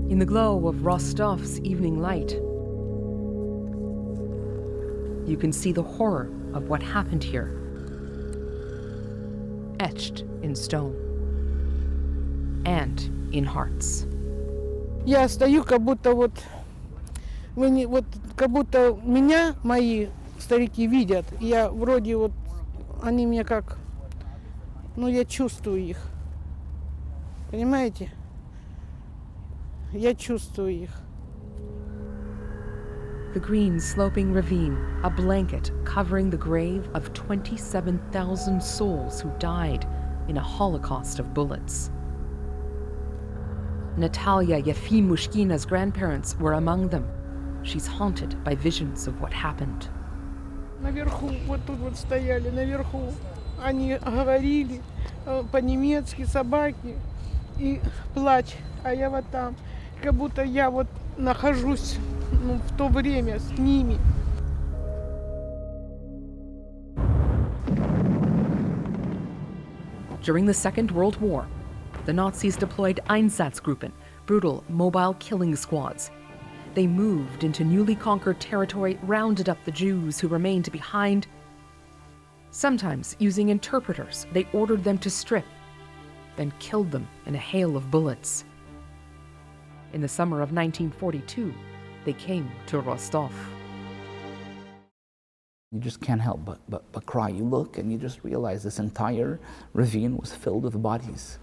In the glow of Rostov's evening light, you can see the horror of what happened here, etched in stone and in hearts. Я стою, как будто как будто меня мои старики видят. Я вроде они меня как, я чувствую их. Понимаете? Я чувствую их. The green sloping ravine, a blanket covering the grave of 27,000 souls who died in a holocaust of bullets. Natalia Yefimushkina's grandparents were among them. She's haunted by visions of what happened. Наверху, вот тут стояли, наверху. Они говорили по-немецки, собаки, и плач, а я вот там. Как будто я нахожусь в то время с ними. During the Second World War, the Nazis deployed Einsatzgruppen, brutal mobile killing squads. They moved into newly conquered territory, rounded up the Jews who remained behind. Sometimes, using interpreters, they ordered them to strip, then killed them in a hail of bullets. In the summer of 1942, they came to Rostov. You just can't help but cry. You look and you just realize this entire ravine was filled with bodies.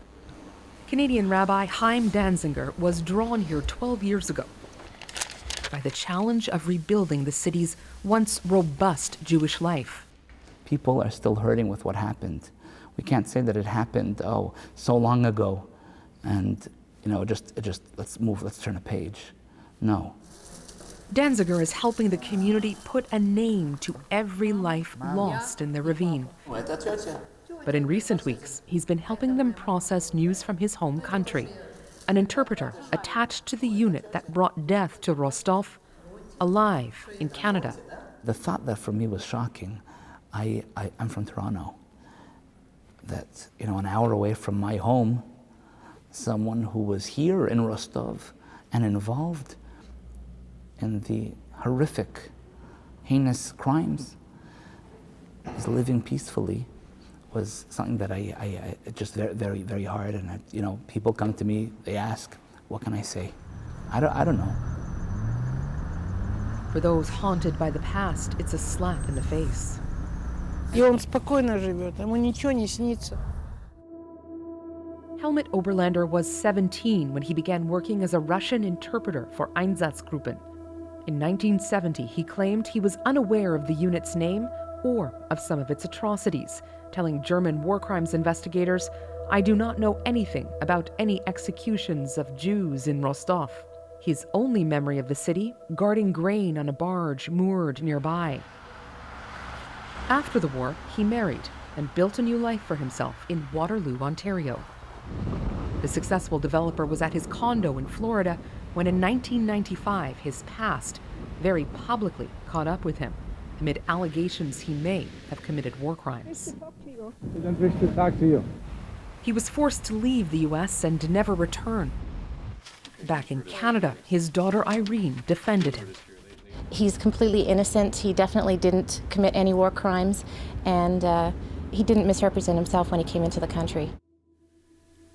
Canadian Rabbi Chaim Danziger was drawn here 12 years ago by the challenge of rebuilding the city's once robust Jewish life. People are still hurting with what happened. We can't say that it happened, so long ago, and just let's turn a page. No. Danziger is helping the community put a name to every life lost in the ravine. But in recent weeks, he's been helping them process news from his home country. An interpreter attached to the unit that brought death to Rostov, alive in Canada. The thought that for me was shocking, I'm from Toronto, that an hour away from my home, someone who was here in Rostov and involved in the horrific, heinous crimes is living peacefully was something that I just very, very hard. And people come to me, they ask, what can I say? I don't know. For those haunted by the past, it's a slap in the face. И он спокойно живет, ему ничего не снится. Helmut Oberlander was 17 when he began working as a Russian interpreter for Einsatzgruppen. In 1970, he claimed he was unaware of the unit's name or of some of its atrocities, telling German war crimes investigators, "I do not know anything about any executions of Jews in Rostov." His only memory of the city, guarding grain on a barge moored nearby. After the war, he married and built a new life for himself in Waterloo, Ontario. The successful developer was at his condo in Florida when in 1995 his past very publicly caught up with him amid allegations he may have committed war crimes. He was forced to leave the US and never return. Back in Canada, his daughter Irene defended him. He's completely innocent. He definitely didn't commit any war crimes, and he didn't misrepresent himself when he came into the country.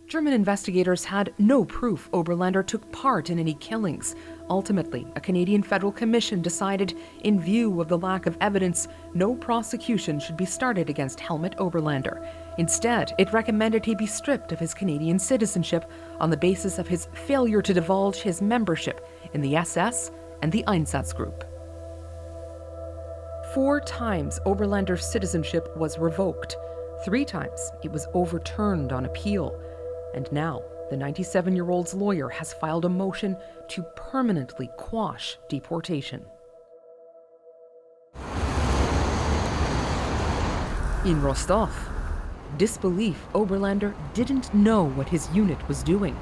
German investigators had no proof Oberlander took part in any killings. Ultimately, a Canadian federal commission decided, in view of the lack of evidence, no prosecution should be started against Helmut Oberlander. Instead, it recommended he be stripped of his Canadian citizenship on the basis of his failure to divulge his membership in the SS and the Einsatzgruppe. 4 times Oberlander's citizenship was revoked. 3 times it was overturned on appeal. And now, the 97-year-old's lawyer has filed a motion to permanently quash deportation. In Rostov, disbelief Oberlander didn't know what his unit was doing.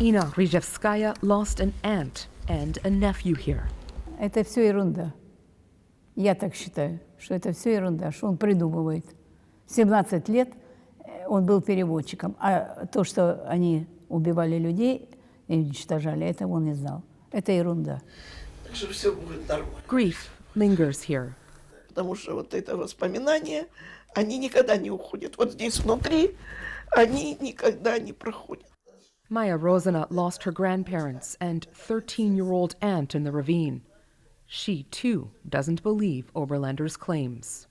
Ina Rizhevskaya lost an aunt and a nephew here. Это все ерунда. Я так считаю, что это все ерунда, что он придумывает. 17 лет он был переводчиком, а то, что они убивали людей, и уничтожали. Это он не знал. Это ерунда. Так что все будет нормально. Grief lingers here. Потому что вот это воспоминания, они никогда не уходят. Вот здесь внутри они никогда не проходят. Maya Rosina lost her grandparents and 13-year-old aunt in the ravine. She, too, doesn't believe Oberlander's claims.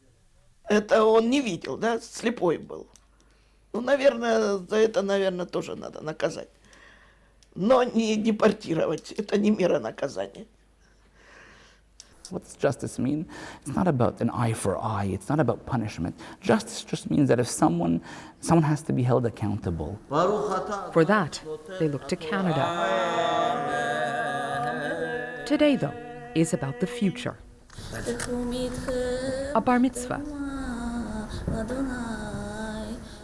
Это он не видел, да, слепой был. Ну, наверное, за это, наверное, тоже надо наказать. Но не депортировать, это не мера наказания. What does justice mean? It's not about an eye for eye. It's not about punishment. Justice just means that if someone has to be held accountable. For that, they look to Canada. Today, though, is about the future. A bar mitzvah.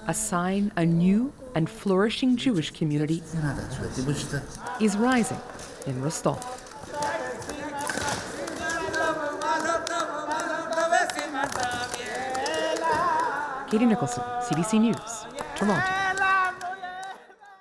A sign a new and flourishing Jewish community is rising in Rostov. Katie Nicholson, CBC News, Toronto.